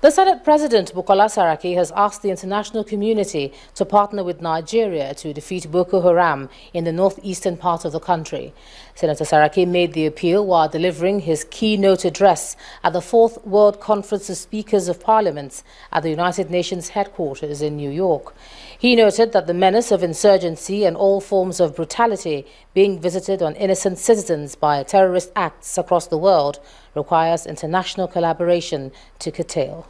The Senate President, Bukola Saraki, has asked the international community to partner with Nigeria to defeat Boko Haram in the northeastern part of the country. Senator Saraki made the appeal while delivering his keynote address at the 4th World Conference of Speakers of Parliaments at the United Nations headquarters in New York. He noted that the menace of insurgency and all forms of brutality being visited on innocent citizens by terrorist acts across the world requires international collaboration to curtail.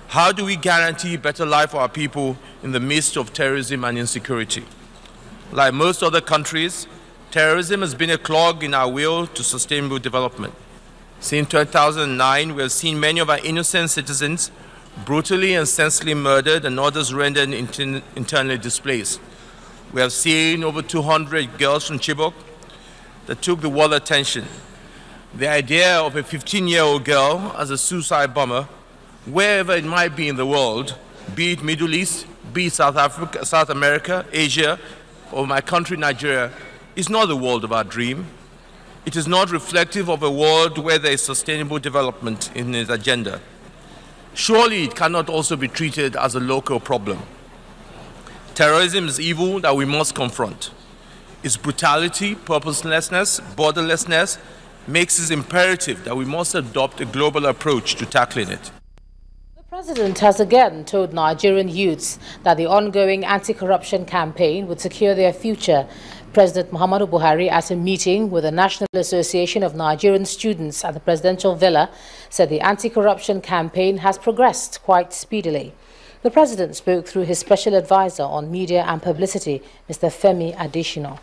How do we guarantee better life for our people in the midst of terrorism and insecurity? Like most other countries, terrorism has been a clog in our will to sustainable development. Since 2009, we have seen many of our innocent citizens brutally and senselessly murdered and others rendered internally displaced. We have seen over 200 girls from Chibok that took the world attention. The idea of a 15-year-old girl as a suicide bomber, wherever it might be in the world, be it Middle East, be it South Africa, South America, Asia, or my country, Nigeria, is not the world of our dream. It is not reflective of a world where there is sustainable development in its agenda. Surely it cannot also be treated as a local problem. Terrorism is evil that we must confront. Its brutality, purposelessness, borderlessness makes it imperative that we must adopt a global approach to tackling it. The President has again told Nigerian youths that the ongoing anti-corruption campaign would secure their future. President Muhammadu Buhari, at a meeting with the National Association of Nigerian Students at the Presidential Villa, said the anti-corruption campaign has progressed quite speedily. The President spoke through his special advisor on media and publicity, Mr. Femi Adesina.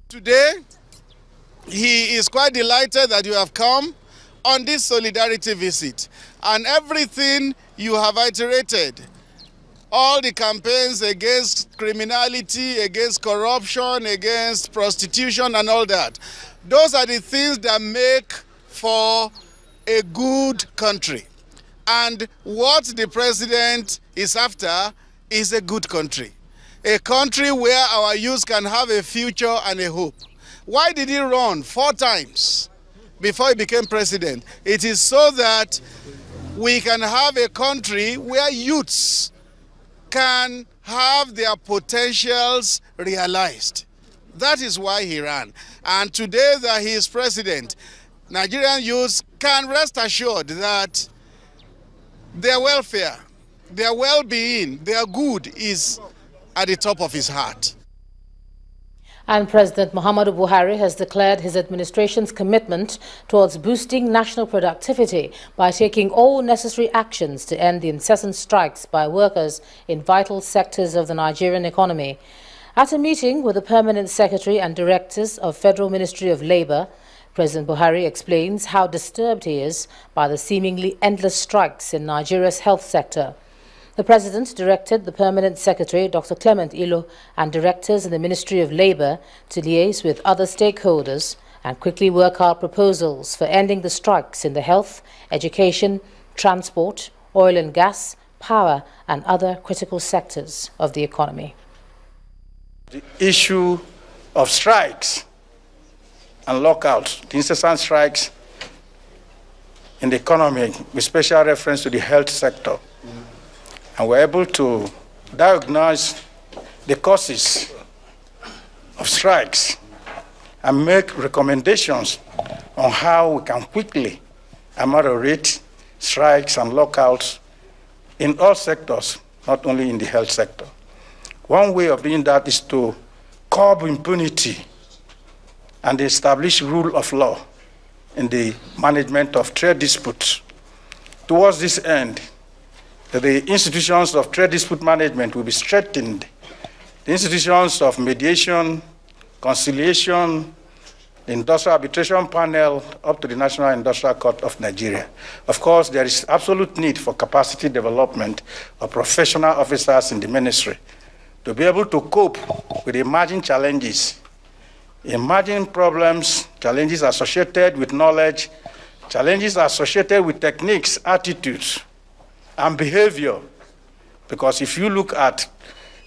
Today, he is quite delighted that you have come on this solidarity visit, and everything you have iterated, all the campaigns against criminality, against corruption, against prostitution and all that, those are the things that make for a good country. And what the president is after is a good country, a country where our youth can have a future and a hope. Why did he run 4 times before he became president? It is so that we can have a country where youths can have their potentials realized. That is why he ran. And today that he is president, Nigerian youths can rest assured that their welfare, their well-being, their good is at the top of his heart. And President Muhammadu Buhari has declared his administration's commitment towards boosting national productivity by taking all necessary actions to end the incessant strikes by workers in vital sectors of the Nigerian economy. At a meeting with the Permanent Secretary and Directors of Federal Ministry of Labour, President Buhari explains how disturbed he is by the seemingly endless strikes in Nigeria's health sector. The President directed the Permanent Secretary, Dr. Clement Ilo, and directors in the Ministry of Labour to liaise with other stakeholders and quickly work out proposals for ending the strikes in the health, education, transport, oil and gas, power and other critical sectors of the economy. The issue of strikes and lockouts, the incessant strikes in the economy with special reference to the health sector. And we're able to diagnose the causes of strikes and make recommendations on how we can quickly ameliorate strikes and lockouts in all sectors, not only in the health sector. One way of doing that is to curb impunity and establish rule of law in the management of trade disputes. Towards this end, the institutions of trade dispute management will be strengthened. The institutions of mediation, conciliation, the industrial arbitration panel, up to the National Industrial Court of Nigeria. Of course, there is absolute need for capacity development of professional officers in the ministry to be able to cope with emerging challenges, emerging problems, challenges associated with knowledge, challenges associated with techniques, attitudes, and behavior. Because if you look at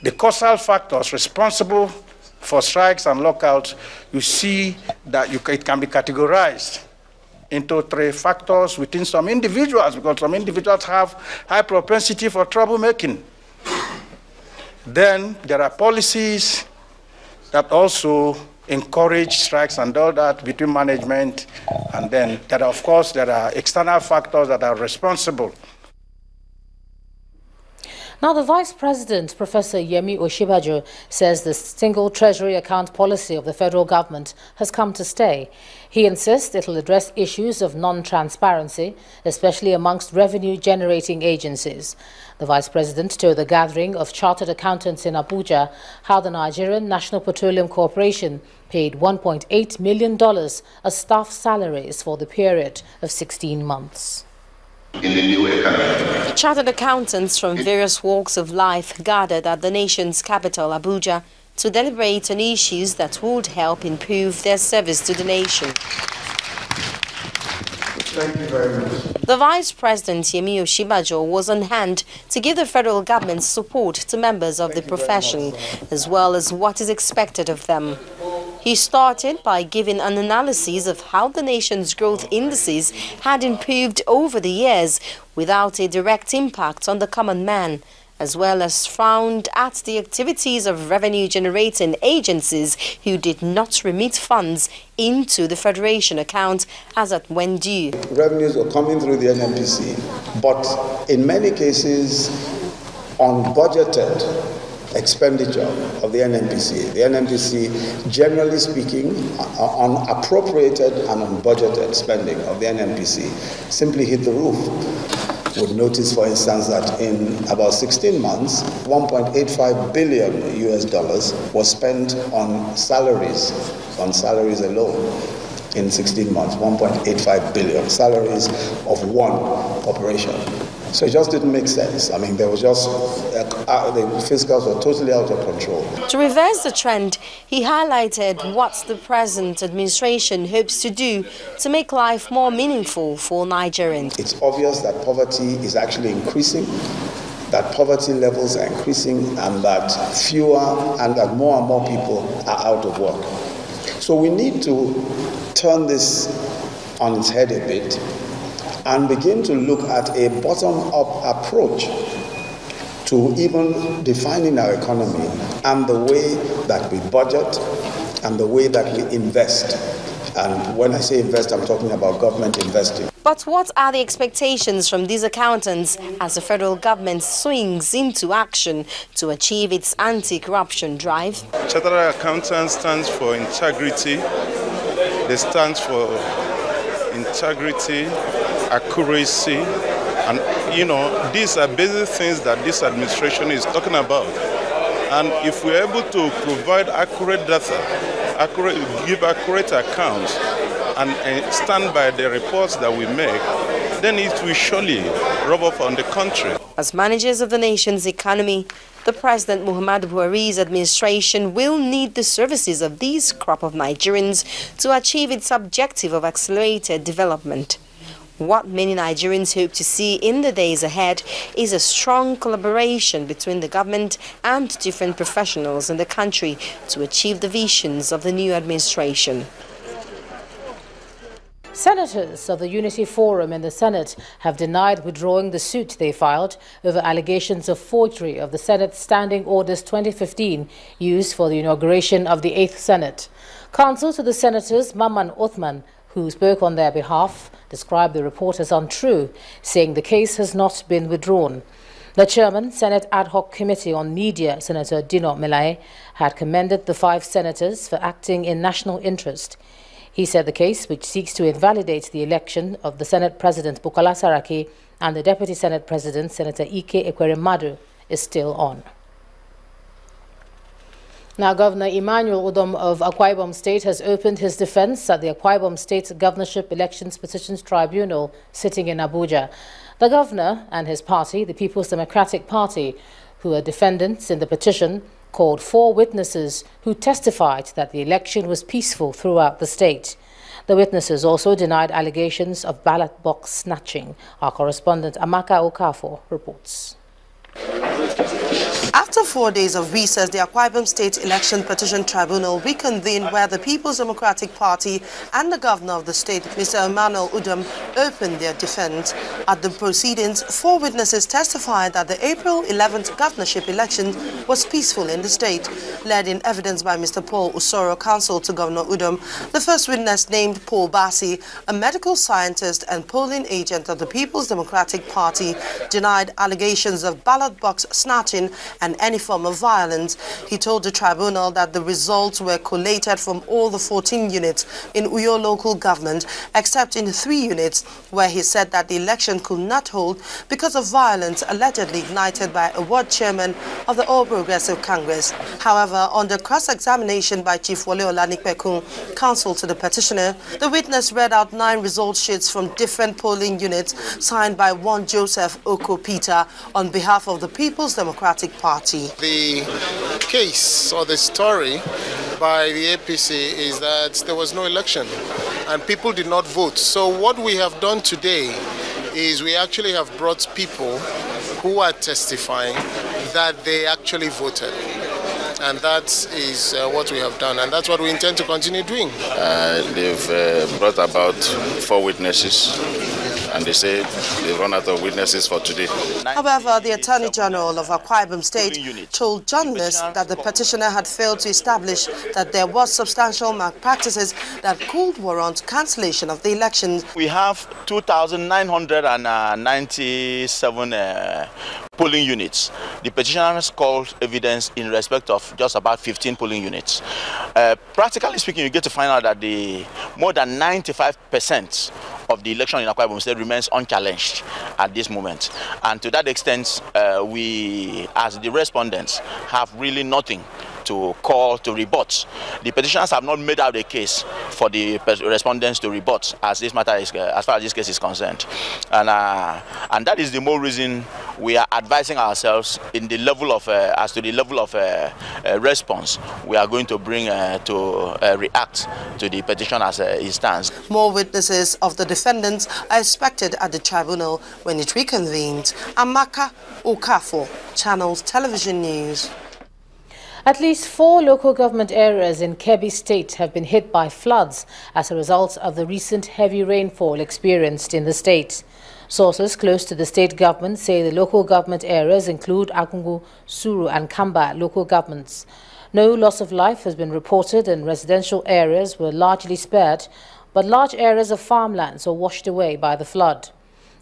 the causal factors responsible for strikes and lockouts, you see that it can be categorized into three factors within some individuals, because some individuals have high propensity for troublemaking. Then there are policies that also encourage strikes and all that between management, and then there are, of course, there are external factors that are responsible. Now, the Vice President, Professor Yemi Osinbajo, says the single Treasury account policy of the federal government has come to stay. He insists it will address issues of non-transparency, especially amongst revenue-generating agencies. The Vice President told the gathering of chartered accountants in Abuja how the Nigerian National Petroleum Corporation paid $1.8 million as staff salaries for the period of 16 months. In the new economy. Chartered accountants from various walks of life gathered at the nation's capital, Abuja, to deliberate on issues that would help improve their service to the nation. Thank you very much. The Vice President, Yemi Osinbajo, was on hand to give the federal government's support to members of the profession, as well as what is expected of them. He started by giving an analysis of how the nation's growth indices had improved over the years without a direct impact on the common man, as well as frowned at the activities of revenue-generating agencies who did not remit funds into the Federation account as at when due. Revenues were coming through the NNPC, but in many cases, unbudgeted expenditure of the NNPC. The NNPC, generally speaking, unappropriated and unbudgeted spending of the NNPC simply hit the roof. Would notice, for instance, that in about 16 months, $1.85 billion was spent on salaries alone. In 16 months, 1.85 billion salaries of one corporation. So it just didn't make sense. I mean, there was just, the fiscals were totally out of control. To reverse the trend, he highlighted what the present administration hopes to do to make life more meaningful for Nigerians. It's obvious that poverty is actually increasing, that poverty levels are increasing, and that that more and more people are out of work. So we need to turn this on its head a bit and begin to look at a bottom-up approach to even defining our economy and the way that we budget and the way that we invest. And when I say invest, I'm talking about government investing. But what are the expectations from these accountants as the federal government swings into action to achieve its anti-corruption drive? Chartered accountants stands for integrity. They stand for integrity, accuracy, and these are basic things that this administration is talking about. And if we're able to provide accurate data, give accurate accounts, and stand by the reports that we make, then it will surely rub off on the country. As managers of the nation's economy, the President Muhammadu Buhari's administration will need the services of these crop of Nigerians to achieve its objective of accelerated development. What many Nigerians hope to see in the days ahead is a strong collaboration between the government and different professionals in the country to achieve the visions of the new administration. Senators of the Unity Forum in the Senate have denied withdrawing the suit they filed over allegations of forgery of the Senate's Standing Orders 2015 used for the inauguration of the 8th Senate. Counsel to the senators, Maman Othman, who spoke on their behalf, described the report as untrue, saying the case has not been withdrawn. The chairman, Senate Ad Hoc Committee on Media, Senator Dino Melaye, had commended the 5 senators for acting in national interest. He said the case, which seeks to invalidate the election of the Senate President Bukola Saraki and the Deputy Senate President, Senator Ike Ekweremadu, is still on. Now, Governor Emmanuel Udom of Akwa Ibom State has opened his defense at the Akwa Ibom State Governorship Elections Petitions Tribunal sitting in Abuja. The governor and his party, the People's Democratic Party, who are defendants in the petition, called 4 witnesses who testified that the election was peaceful throughout the state. The witnesses also denied allegations of ballot box snatching. Our correspondent Amaka Okafor reports. After 4 days of recess, the Akwa Ibom State Election Petition Tribunal reconvened where the People's Democratic Party and the governor of the state, Mr. Emmanuel Udom, opened their defense. At the proceedings, 4 witnesses testified that the April 11th governorship election was peaceful in the state. Led in evidence by Mr. Paul Usoro, counsel to Governor Udom, the first witness, named Paul Bassi, a medical scientist and polling agent of the People's Democratic Party, denied allegations of ballot box snatching and any form of violence. He told the tribunal that the results were collated from all the 14 units in Uyo local government, except in 3 units where he said that the election could not hold because of violence allegedly ignited by a ward chairman of the All Progressive Congress. However, under cross-examination by Chief Wole Olanikpekun, counsel to the petitioner, the witness read out 9 result sheets from different polling units signed by one Joseph Oko Peter on behalf of the People's Democratic Party. The case or the story by the APC is that there was no election and people did not vote. So what we have done today is we actually have brought people who are testifying that they actually voted. And that is what we have done, and that's what we intend to continue doing. They've brought about 4 witnesses, and they say they've run out of witnesses for today. However, the Attorney General of Akwa Ibom State told journalists that the petitioner had failed to establish that there was substantial malpractices that could warrant cancellation of the elections. We have 2,997 polling units. The petitioners called evidence in respect of just about 15 polling units. Practically speaking, you get to find out that more than 95% of the election in Akwa Ibom State remains unchallenged at this moment. And to that extent, we, as the respondents, have really nothing to call to rebut. The petitioners have not made out a case for the respondents to rebut as this matter is, as far as this case is concerned. And that is the more reason we are advising ourselves in the level of, as to the level of response we are going to bring to react to the petition as it stands. More witnesses of the defendants are expected at the tribunal when it reconvenes. Amaka Okafo, Channels Television News. At least 4 local government areas in Kebbi State have been hit by floods as a result of the recent heavy rainfall experienced in the state. Sources close to the state government say the local government areas include Agungu, Suru and Kamba local governments. No loss of life has been reported and residential areas were largely spared, but large areas of farmlands were washed away by the flood.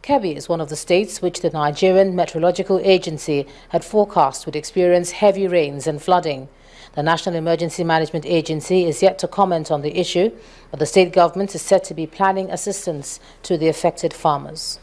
Kebbi is one of the states which the Nigerian Meteorological Agency had forecast would experience heavy rains and flooding. The National Emergency Management Agency is yet to comment on the issue, but the state government is said to be planning assistance to the affected farmers.